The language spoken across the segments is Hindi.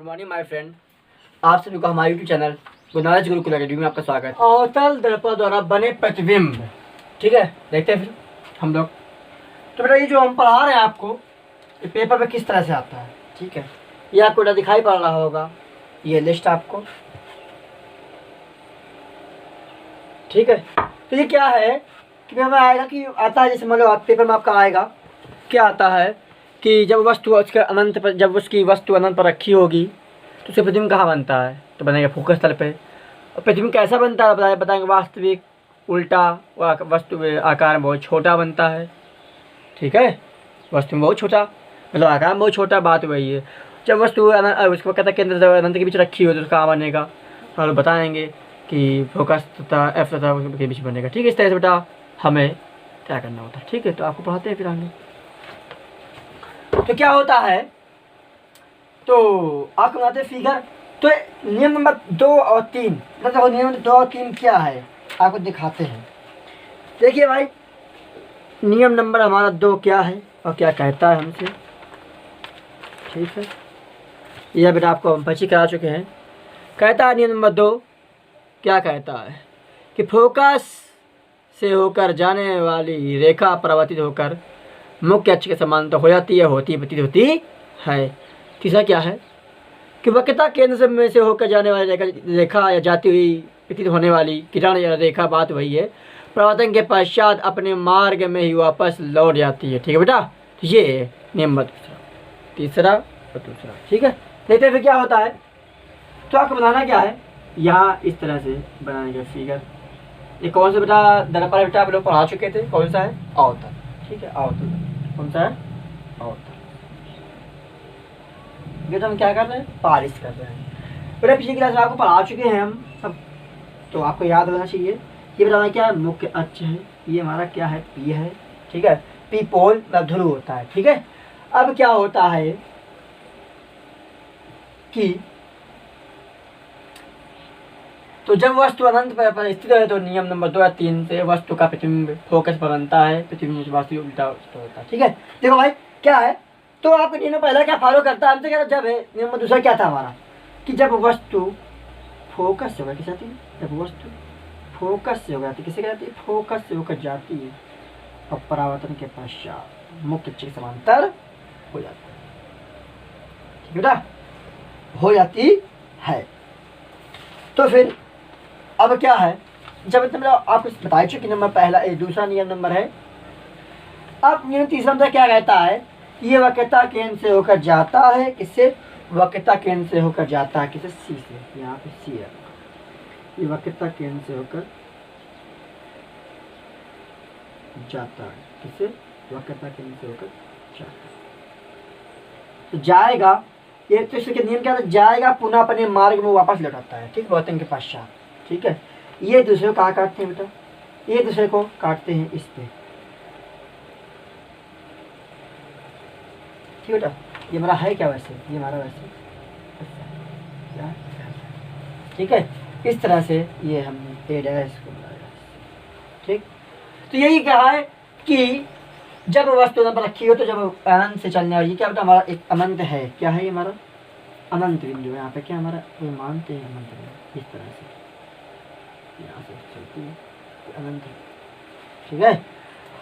मॉर्निंग माय फ्रेंड, आप सभी को हमारे YouTube channel gunas Gurukul academy में आपका स्वागत है। अवतल दर्पण द्वारा बने प्रतिबिंब, ठीक है, देखते हैं फिर हम लोग। तो बेटा ये जो हम पढ़ा रहे हैं आपको, ये पेपर में किस तरह से आता है, ठीक है। ये आपको बेटा दिखाई पड़ रहा होगा, ये लिस्ट आपको, ठीक है। तो ये क्या है कि हमें आएगा कि आता है, जैसे मान लो पेपर में आपका आएगा क्या आता है कि जब वस्तु उसके अनंत पर, जब उसकी वस्तु अनंत पर रखी होगी तो उससे प्रतिबिंब कहाँ बनता है, तो बनेगा फोकस तल पे। और प्रतिबिंब कैसा बनता है बताएंगे, वास्तविक, उल्टा, वस्तु आकार में बहुत छोटा बनता है, ठीक है। वस्तु में बहुत छोटा मतलब आकार में बहुत छोटा, बात वही है। जब वस्तु उसको कहता है केंद्र अनंत के बीच रखी हो तो कहाँ बनेगा, तो हम बताएंगे कि फोकस तथा एफ तथा के बीच बनेगा, ठीक है। इस तरह से बेटा हमें क्या करना होता है, ठीक है। तो आपको पढ़ाते हैं फिर आगे। तो क्या होता है, तो आपको बनाते फिगर। तो नियम नंबर 2 और 3, मतलब नियम नंबर 2 और 3 क्या है आपको दिखाते हैं। देखिए भाई, नियम नंबर हमारा 2 क्या है और क्या कहता है हमसे, ठीक है। यह बेटा आपको हम परिचय करा चुके हैं। कहता है नियम नंबर 2 क्या कहता है कि फोकस से होकर जाने वाली रेखा परावर्तित होकर मुख्य अक्ष के समानांतर हो जाती है, प्रतीत होती है। तीसरा क्या है कि वक्रता केंद्र में से होकर जाने वाली रेखा या जाती हुई प्रतीत होने वाली किरण या रेखा, बात वही है, परावर्तन के पश्चात अपने मार्ग में ही वापस लौट जाती है, ठीक है बेटा। तो ये नियम नंबर तीसरा और दूसरा, ठीक है। देखते हैं फिर क्या होता है। तो आपको बनाना क्या है, यहाँ इस तरह से बनाएंगे फिगर। ये कौन सा बेटा दर्पण बेटा आप लोग पढ़ा चुके थे, कौन सा है, अवतल, ठीक है। अवतल कौन सा है, अवतल। ये तो हम क्या कर रहे हैं, पारिश कर रहे हैं। बेटा पिछली क्लास में आपको पढ़ा चुके हैं हम सब, तो आपको याद होना चाहिए। ये बेटा हमारा क्या है, मुख्य अक्ष है। ये हमारा क्या है, पी है, ठीक है। पी पोल ध्रुव होता है, ठीक है। अब क्या होता है कि तो जब वस्तु अनंत पर स्थित है तो नियम नंबर 2 या 3 से वस्तु का प्रतिबिंब फोकस पर बनता है, प्रतिबिंब वास्तविक उल्टा होता है, ठीक है। देखो भाई क्या है, तो आपका नियम पहला क्या फॉलो करता है हमसे, क्या जब है नियम नंबर दूसरा क्या था हमारा कि जब वस्तु फोकस से होकर किस जाती है, जब वस्तु फोकस से हो जाती है, किसे कहती है, फोकस से होकर जाती है और परावर्तन के पश्चात मुख्य अक्ष के समांतर हो जाती है, ठीक है बेटा, हो जाती है। तो फिर अब क्या है, जब मतलब आपको बताया चुके नंबर पहला, दूसरा नियम नंबर है। अब नियम तीसरा नंबर क्या कहता है, ये वक्रता केंद्र से होकर जाता है, किससे, वक्रता केंद्र से होकर जाता है, किसे, सी से, यहाँ पे सी है। ये वक्रता केंद्र से होकर जाता है, किसे, वक्रता केंद्र से होकर जाता है, तो जाएगा। ये तो इसके नियम क्या है, जाएगा पुनः अपने मार्ग में वापस लौटाता है, ठीक, परावर्तन के पश्चात, ठीक है। ये दूसरे को कहाँ काटते हैं बेटा, ये दूसरे को काटते हैं इस पे, ठीक बेटा। ये हमारा है क्या वैसे, ये हमारा वैसे क्या, ठीक है। इस तरह से ये हमने ए डैश को बनाया, ठीक। तो यही कहा है कि जब वस्तु पर रखी हो तो जब अनंत से चलने वाली, क्या बेटा हमारा एक अनंत है, क्या है ये हमारा अनंत बिंदु, यहाँ पे क्या हमारा वो मानते हैं अनंत बिंदु, इस तरह से यहाँ से चलती है अनंत, ठीक है।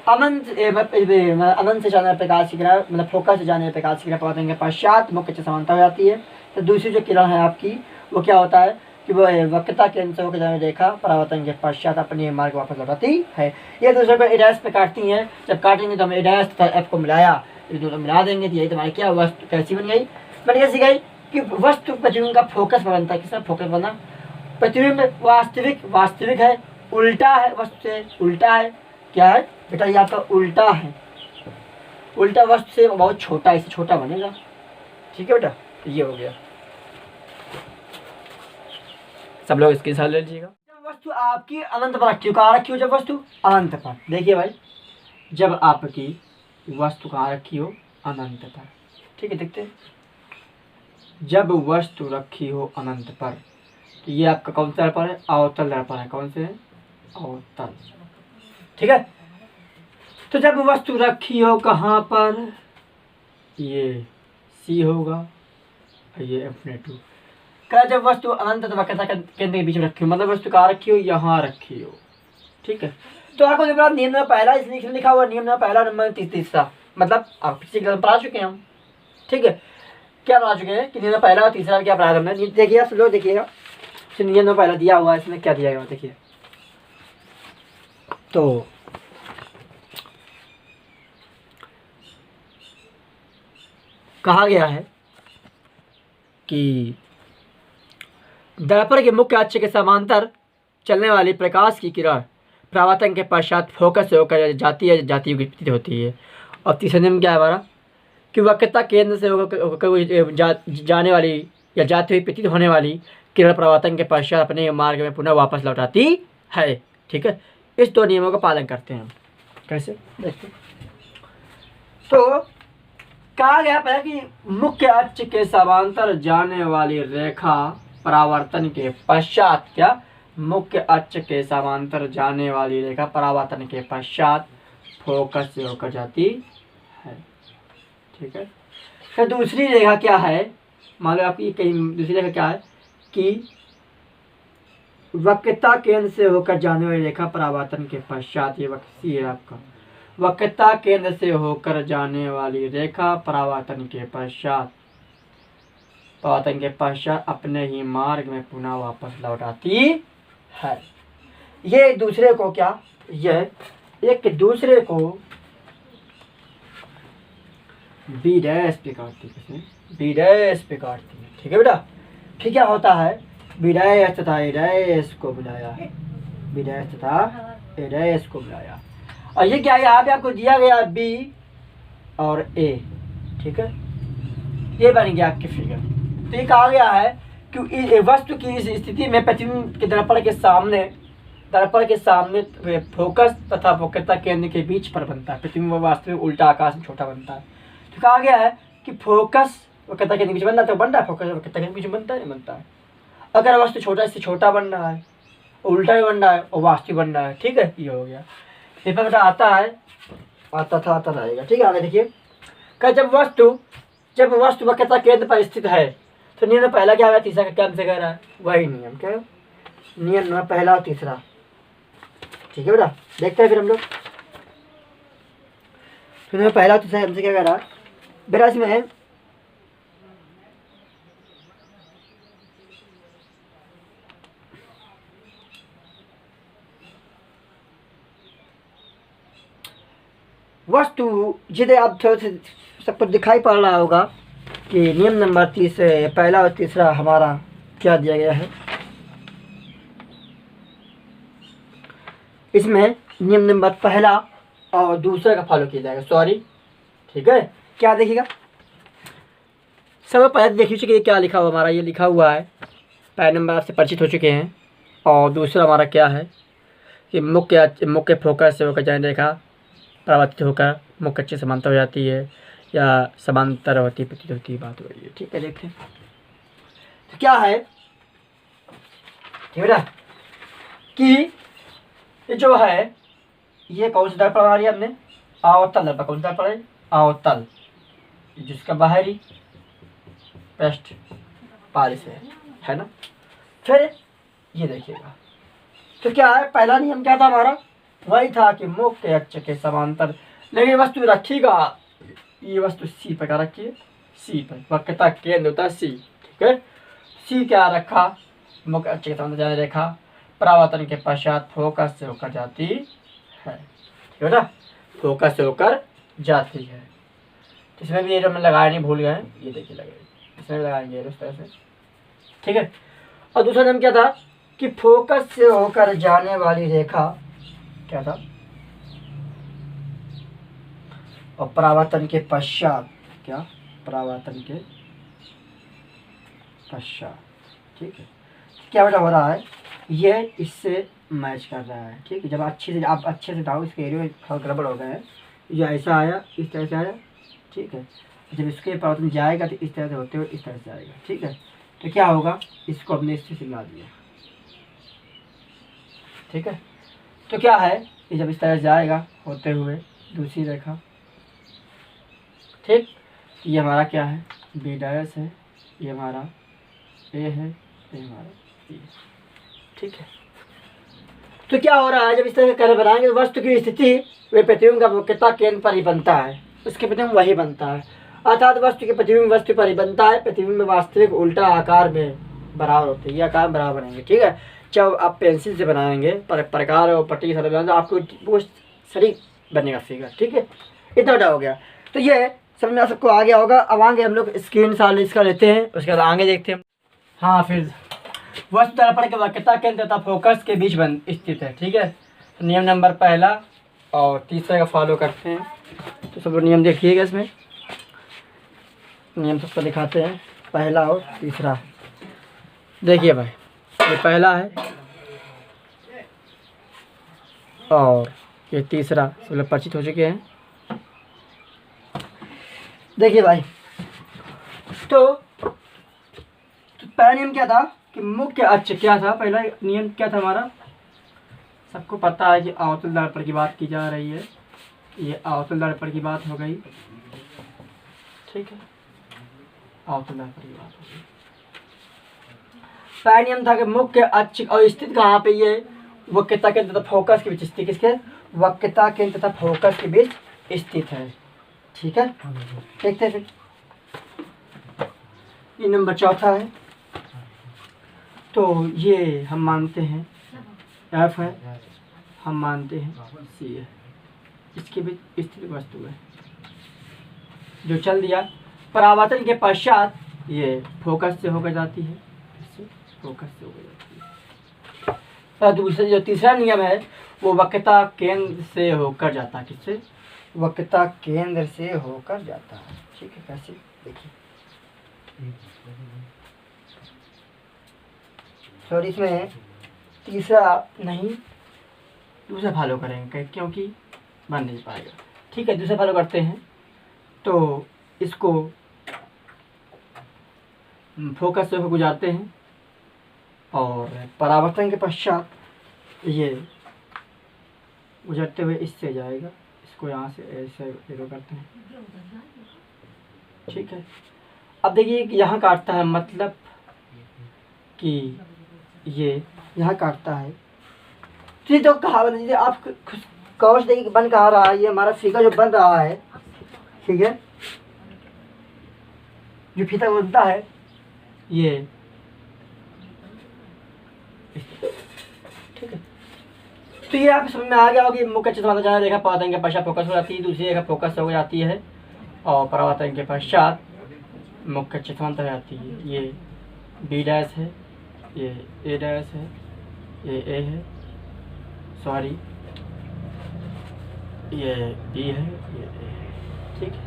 अनंत से जाने प्रकाश की किरण, मतलब फोकस से जाने प्रकाश की किरण परावर्तन के पश्चात मुख्य अक्ष समांतर हो जाती है। तो दूसरी जो किरण है आपकी, वो क्या होता है कि वो वक्रता केंद्र से होकर जाने रेखा परावर्तन के पश्चात अपने मार्ग वापस लौटाती है। ये दूसरे को ए डैश पे काटती है, जब काटेंगे तो हम ए डैश तथा एफ को मिलाया, ये दोनों मिला देंगे तो यही तुम्हारी क्या वस्तु कैसी बन गई, कैसी गई कि वस्तु प्रतिबिंब का फोकस पर बनता है, किसका फोकस बना, प्रतिबिंब वास्तविक है, उल्टा है, वस्तु से उल्टा है, क्या है बेटा, ये आपका उल्टा है, उल्टा वस्तु से बहुत छोटा, इससे छोटा बनेगा, ठीक है बेटा। तो ये हो गया, सब लोग इसके साथ ले लीजिएगा। जब वस्तु आपकी अनंत पर रखी हो, कहाँ रखी हो, जब वस्तु अनंत पर, देखिए भाई जब आपकी वस्तु कहाँ रखी हो, अनंत पर, ठीक है। देखते हैं, जब वस्तु रखी हो अनंत पर, तो ये आपका कौन सा दर्पण है, अवतल दर्पण है, कौन से है, अवतल, ठीक है। तो जब वस्तु रखी हो कहाँ पर, ये सी होगा, ये F-2 का जब वस्तु अनंत अथवा वक्रता केंद्र के बीच में रखी हो, मतलब वस्तु कहाँ रखी हो, यहाँ रखी हो। ठीक है, तो आपको नियम नंबर पहला इसलिए लिखा हुआ, नियम नंबर पहला, नंबर तीसरा, मतलब आप पिछले क्लास में पढ़ा चुके हैं हम। ठीक है, क्या पढ़ा चुके हैं कि नियम पहला और तीसरा क्या पढ़ा हमने, देखिए आप लोग देखिएगा, नियम नंबर पहला दिया हुआ है, इसमें क्या दिया गया देखिए। तो कहा गया है कि दर्पण के मुख्य अक्ष के समांतर चलने वाली प्रकाश की किरण परावर्तन के पश्चात फोकस से होकर जाती है, जाती हुई प्रतीत होती है। और तीसरा नियम क्या है हमारा कि वक्रता केंद्र से होकर जाने वाली या जाती हुई प्रतीत होने वाली किरण परावर्तन के पश्चात अपने मार्ग में पुनः वापस लौटाती है। ठीक है, इस दो नियमों का पालन करते हैं हम। कैसे देखते, तो कहा गया पहले कि मुख्य अक्ष के समांतर जाने वाली रेखा परावर्तन के पश्चात, क्या मुख्य अक्ष के समांतर जाने वाली रेखा परावर्तन के पश्चात फोकस से होकर जाती है। ठीक है, फिर दूसरी रेखा क्या है, मान लो आपकी कहीं दूसरी रेखा क्या है कि वक्रता केंद्र से होकर जाने वाली रेखा परावर्तन के पश्चात, ये वक्सी है आपका, वक्रता केंद्र से होकर जाने वाली रेखा परावर्तन के पश्चात अपने ही मार्ग में पुनः वापस लौटाती है। ये दूसरे को क्या, यह एक दूसरे को बी डैश पे काटती है, बी डैश पे काटती है। ठीक है बेटा, फिर क्या होता है, बी डैश तथा ए डैश को बुलाया, बी डैश तथा ए डैश को बुलाया। और ये क्या है, यहाँ पे आपको दिया गया बी और ए। ठीक है, ये बन गया आपकी फिगर। तो ये कहा गया है कि वस्तु की इस स्थिति में प्रतिबिंब के दर्पण के सामने फोकस तथा वक्रता केंद्र के बीच पर बनता है। प्रतिबिंब वास्तविक उल्टा आकाश में छोटा बनता है। तो कहा गया है कि फोकस वक्रता केंद्र के बीच बनता है, तो बन रहा है, फोकस वक्रता केंद्र के बीच बनता है, नहीं बनता है। अगर वस्तु छोटा इससे छोटा बन रहा है, उल्टा भी बन रहा है और वास्तविक बन रहा है। ठीक है, ये हो गया। पेपर बेटा आता है, आता रहेगा। ठीक है, आगे देखिए, जब वस्तु वक्रता केंद्र पर स्थित है, तो नियम पहला क्या है, तीसरा क्या हमसे कह रहा है, वही नियम, क्या है नियम नंबर पहला और तीसरा। ठीक है बेटा, देखते हैं फिर हम लोग, फिर नियम पहला और तीसरा हमसे क्या कह रहा है बेटा, इसमें है वस्तु जिसे आप सब कुछ दिखाई पड़ रहा होगा कि नियम नंबर 30 पहला और तीसरा हमारा क्या दिया गया है। इसमें नियम नंबर पहला और दूसरा का फॉलो किया जाएगा, सॉरी। ठीक है, क्या देखिएगा, सब पहले देख लीजिए कि क्या लिखा हुआ हमारा, ये लिखा हुआ है, पहले नंबर आपसे परिचित हो चुके हैं। और दूसरा हमारा क्या है कि मुख्य फोकस से होकर जाने रेखा परावर्तित होकर मुख्य अक्ष समांतर हो जाती है या समांतर होती प्रतीत होती है, बात हो रही है। ठीक है, देखते हैं तो क्या है, ठीक है कि ये जो है, ये कौन सा दर्पण बना लिया हमने, अवतल दर्पण। कौन सा दर्पण है, अवतल, जिसका बाहरी पृष्ठ पारिश है ना। फिर ये देखिएगा, तो क्या है, पहला नियम क्या था हमारा, वही था कि मुख्य अक्ष के समांतर, लेकिन वस्तु रखीगा, ये वस्तु सी पर क्या रखी है, सी पर, वक्रता केंद्र होता है सी। ठीक है, सी क्या रखा, मुख्य अक्ष के समांतर जाने रेखा परावर्तन के पश्चात फोकस से होकर जाती है। ठीक है ना, फोकस से होकर जाती है। इसमें भी ये जो हमने लगाया नहीं भूल गए, ये देखिए लगे, इसमें लगाएंगे उस तरह से। ठीक है, और दूसरा नियम क्या था कि फोकस से होकर जाने वाली रेखा क्या था, और परावर्तन के पश्चात, क्या परावर्तन के पश्चात। ठीक है, क्या बेटा हो रहा है, ये इससे मैच कर रहा है। ठीक है, जब आप अच्छे से डालो, इसके एरिया में गड़बड़ हो गए हैं, ये ऐसा आया, इस तरह से आया। ठीक है, जब इसके परावर्तन जाएगा तो इस तरह से होते हुए इस तरह से आएगा। ठीक है, तो क्या होगा, इसको अपने इससे सिला दिया। ठीक है, तो क्या है, ये जब इस तरह से जाएगा होते हुए दूसरी रेखा। ठीक, ये हमारा क्या है, बी डैश है, ये हमारा ए है, ये हमारा बी। ठीक है, तो क्या हो रहा है, जब इस तरह का कार्य बनाएंगे तो वस्तु की स्थिति वे प्रतिबिंब का वक्रता केंद्र पर ही बनता है, उसके प्रतिबिंब वही बनता है। अर्थात वस्तु के प्रतिबिंब वस्तु पर ही बनता है, प्रतिबिंब वास्तविक उल्टा आकार में बराबर होते हैं, ये आकार बराबर बनेंगे। ठीक है, जब आप पेंसिल से बनाएंगे प्रकार और पट्टी के साथ बनाएंगे तो आपको वो सही बनेगा फिगर। ठीक है, इतना बड़ा हो गया, तो ये समझ में सबको आ गया होगा। अब आगे हम लोग स्क्रीन शॉट इसका लेते हैं, उसके बाद आगे देखते हैं। हाँ, फिर वस्तु दर्पण के वक्रता केंद्र तथा फोकस के बीच स्थित है। ठीक है, तो नियम नंबर पहला और तीसरा का फॉलो करते हैं। तो सब नियम देखिएगा, इसमें नियम सबको दिखाते हैं, पहला और तीसरा। देखिए भाई, ये पहला है और ये तीसरा, सब लोग परिचित हो चुके हैं। देखिए भाई, तो पहला नियम क्या था कि मुख्य अक्ष क्या था। पहला नियम क्या था हमारा, सबको पता है कि अवतल दर्पण की बात की जा रही है, ये अवतल दर्पण की बात हो गई। ठीक है, अवतल दर्पण की बात हो गई। पहला नियम था कि मुख्य अक्ष और स्थित कहाँ पे, ये वक्रता केंद्र तथा फोकस के बीच स्थित, किसके, वक्रता केंद्र तथा फोकस के बीच स्थित है। ठीक है, देखते हैं फिर। ये नंबर चौथा है, तो ये हम मानते हैं F है, हम मानते हैं C है, इसके बीच स्थित वस्तु है जो चल दिया। परावर्तन के पश्चात ये फोकस से होकर जाती है, फोकस से होकर जाती है। और दूसरा जो तीसरा नियम है वो वक्रता केंद्र से होकर जाता है, किससे, वक्रता केंद्र से होकर जाता है। ठीक है, कैसे देखिए, सॉरी इसमें तीसरा नहीं दूसरा फॉलो करेंगे क्योंकि बन नहीं पाएगा। ठीक है, दूसरा फॉलो करते हैं, तो इसको फोकस से होकर गुजारते हैं और परावर्तन के पश्चात ये गुजरते हुए इससे जाएगा, इसको यहाँ से ऐसे एरो करते हैं। ठीक है, अब देखिए यहाँ काटता है, मतलब कि ये यहाँ काटता है। तो ये तो कहावत है, आप कौश देखिए बन कहाँ रहा है, ये हमारा फिगर जो बन रहा है, ठीक है, जो फीता बनता है ये, ठीक है। तो ये आप समझ में आ गया होगा कि मुख्य चित्र जाना रेखा परावर्तन के पश्चात फोकस हो जाती है, दूसरी रेखा फोकस हो जाती है और परावर्तन के पश्चात मुख्य चित्र हो जाती है। ये बी डैश है, ये ए डैश है, ये ए है, सॉरी ये बी है, ये ए है। ठीक है,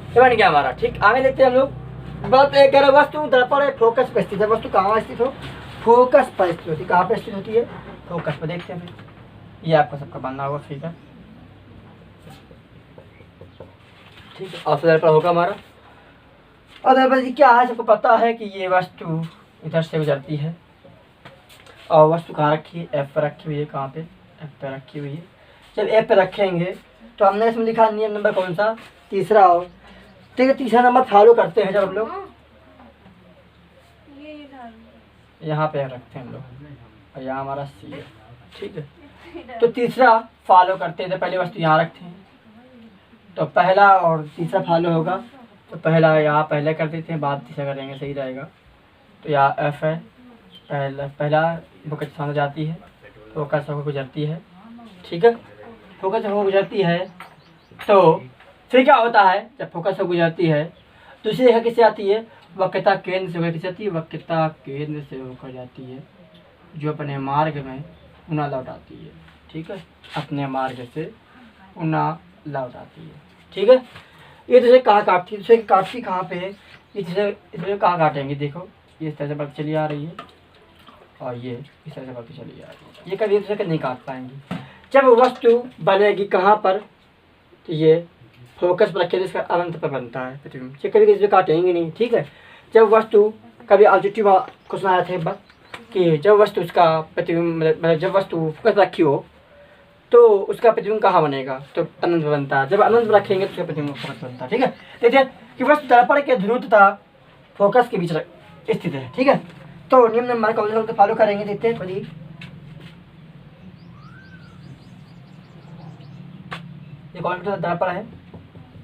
ये बन गया हमारा। ठीक, आगे देखते हैं हम लोग। बात एक कह वस्तु दर्पण फोकस पर स्थित है, वस्तु कहाँ स्थित हो, फोकस पर स्थित होती है। कहाँ पर स्थित होती है, फोकस पर। देखते हैं फिर, ये आपको सबका बनना होगा फिगर। ठीक है, और दर्पण होगा हमारा। और दर्पण क्या है, सबको पता है कि ये वस्तु इधर से गुजरती है और वस्तु कहाँ रखी है, एफ पर रखी हुई है। कहाँ पे, एफ पर रखी हुई है। जब एफ पे रखेंगे तो हमने इसमें लिखा नियम नंबर कौन सा, तीसरा। और ठीक है, तीसरा नंबर फॉलो करते हैं जब हम लोग यहाँ पे रखते हैं हम लोग और यहाँ हमारा सी है। ठीक है, तो तीसरा फॉलो करते हैं, तो पहले वस्तु यहाँ रखते हैं, तो पहला और तीसरा फॉलो होगा। तो पहला यहाँ पहले कर देते हैं, बाद तीसरा करेंगे, सही रहेगा। तो यहाँ एफ है, पहला फोकस सामने जाती है, फोकस होकर गुजरती है। ठीक है, फोकस होकर गुजरती है, तो फिर क्या होता है, जब फोकस होकर गुजरती है दूसरी रेखा किससे आती है, वक्रता केंद्र से होकर किससे आती है, वक्रता केंद्र से होकर जाती है, जो अपने मार्ग में उना लौट आती है। ठीक है, अपने मार्ग से उना लौट आती है। ठीक है, ये दूसरे कहाँ काटती है, दूसरे काटती कहाँ पे है, ये दूसरे कहाँ काटेंगे, देखो ये इस तरह से बढ़ती चली आ रही है और ये इस तरह से बढ़ती चली आ रही है, ये कभी दूसरे का नहीं काट पाएंगे। जब वस्तु बनेगी कहाँ पर, तो ये फोकस पर रखे, इसका अनंत पर बनता है प्रतिबिंब, ये कभी किसी काटेंगे नहीं। ठीक है, जब वस्तु कभी ऑब्जेक्टिव क्वेश्चन आया था बस कि जब वस्तु उसका प्रतिबिंब, मतलब जब वस्तु फोकस रखी हो तो उसका प्रतिबिंब कहाँ बनेगा, तो अनंत बनता है। जब अनंत रखेंगे तो उसका प्रतिबिंब फोकस बनता है। ठीक है, देखिए कि वस्तु दर्पण के ध्रुव तथा फोकस के बीच स्थित है। ठीक है, तो नियम नंबर को फॉलो करेंगे। देखते हैं जी, ये कौन सा दर्पण है?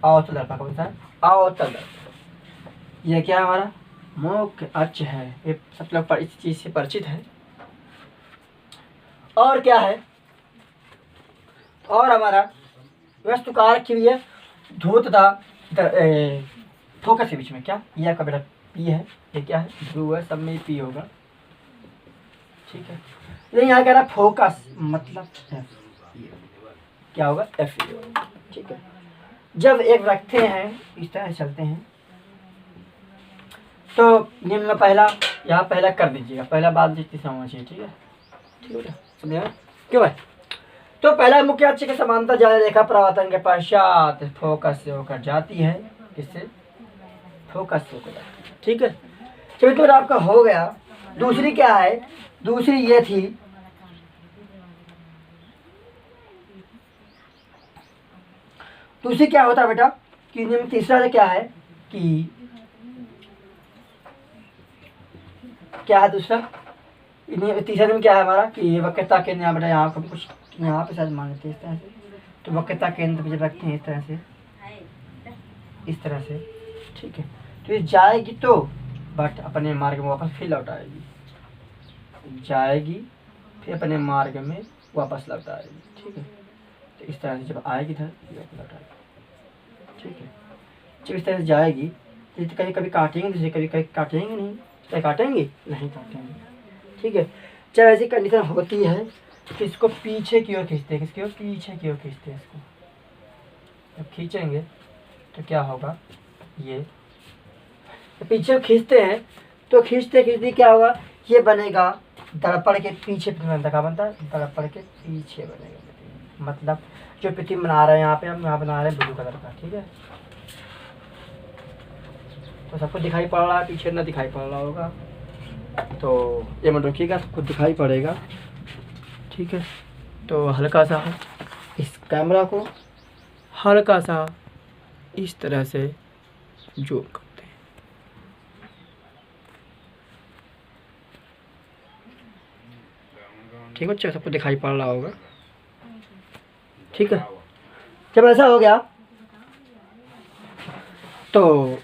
अवतल दर्पण। कौन सा है? अवतल दर्पण। ये क्या है? हमारा मुख्य अक्ष है। ये सब लोग इस चीज से परिचित है। और क्या है? और हमारा वस्तु कारक के लिए ध्रुव तथा फोकस के बीच में क्या? ये आपका बेटा पी है। ये क्या है? ध्रुव है, सब में पी होगा। ठीक है, लेकिन यहाँ कह रहा फोकस मतलब एफ, क्या होगा? एफ। ठीक है, जब एक रखते हैं इस तरह चलते हैं तो नियम में पहला यहाँ पहला कर दीजिएगा, पहला बात जितनी समझिए। ठीक है, ठीक है, समझे क्यों भाई? तो पहला मुख्य अक्ष के समांतर जारी रेखा प्रवर्तन के पश्चात फोकस से होकर जाती है। किससे? फोकस से होकर जाती है। ठीक है, चलिए तो आपका हो गया। दूसरी क्या है? दूसरी ये थी, दूसरी क्या होता है बेटा कि नियम तीसरा क्या है कि क्या है दूसरा? तीसरा नियम क्या है हमारा कि वक्रता केंद्र यहाँ बेटा यहाँ पर कुछ यहाँ पे शायद मान लेते हैं इस तरह से। तो वक्रता केंद्र पे जब रखते हैं इस तरह से, इस तरह से। ठीक है, तो ये जाएगी तो बट अपने मार्ग में वापस फिर लौट आएगी, जाएगी फिर अपने मार्ग में वापस लौट आएगी। ठीक है, तो इस तरह से जब आएगी इधर लौट आएगी। ठीक है, जब इस तरह से जाएगी तो कभी कभी काटेंगे, दूसरे कभी कभी काटेंगे नहीं। क्या काटेंगे? नहीं काटेंगे। ठीक है, जब ऐसी कंडीशन होती है तो इसको पीछे की ओर खींचते हैं। किसकी ओर? पीछे की ओर खींचते हैं इसको। जब खींचेंगे तो क्या होगा? ये पीछे खींचते हैं तो खींचते खींचते क्या होगा? ये बनेगा दर्पण के पीछे प्रतिबिंब। क्या बनता है? दर्पण के पीछे बनेगा। मतलब जो प्रतिबिंब बना रहे हैं यहाँ पे, हम यहाँ बना रहे हैं ब्लू कलर का। ठीक है, तो सबको दिखाई पड़ रहा है, पीछे ना दिखाई पड़ रहा होगा तो ये मत रखिएगा, सबको दिखाई पड़ेगा। ठीक है, तो हल्का सा इस कैमरा को हल्का सा इस तरह से जूम करते हैं। ठीक है बच्चे, सबको दिखाई पड़ रहा होगा। ठीक है, जब ऐसा हो गया तो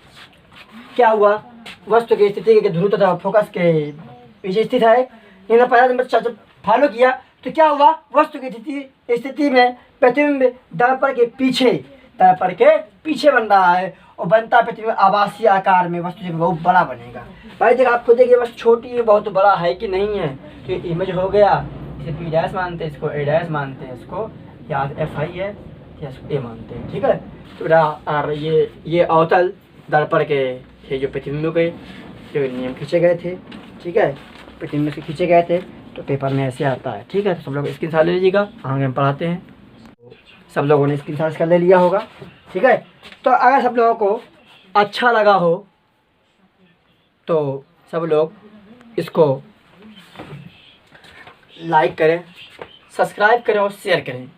क्या हुआ? वस्तु की स्थिति के ध्रुव तथा फोकस के पीछे स्थित है। इन्होंने पहला नंबर जब फॉलो किया तो क्या हुआ? वस्तु की स्थिति में प्रतिबिंब दर्पण के पीछे बन रहा है और बनता प्रतिबिंब आभासी आकार में वस्तु जब बहुत बड़ा बनेगा। भाई देखिए, आप खुद देखिए वस्तु छोटी है, बहुत बड़ा है कि नहीं है। तो ये इमेज हो गया, इसे पी डैश मानते हैं, इसको ए डैश मानते हैं, इसको या एफ आई है या इसको ए मानते हैं। ठीक है, तो ये अवतल दर्पण के ये जो प्रतिबिंब के जो नियम खींचे गए थे। ठीक है, प्रतिबिंब से खींचे गए थे तो पेपर में ऐसे आता है। ठीक है, तो सब लोग स्क्रीनशॉट ले लीजिएगा, आगे हम पढ़ाते हैं। सब लोगों ने स्क्रीनशॉट कर ले लिया होगा। ठीक है, तो अगर सब लोगों को अच्छा लगा हो तो सब लोग इसको लाइक करें, सब्सक्राइब करें और शेयर करें।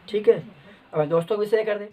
ठीक है, अगर दोस्तों को भी शेयर कर दें।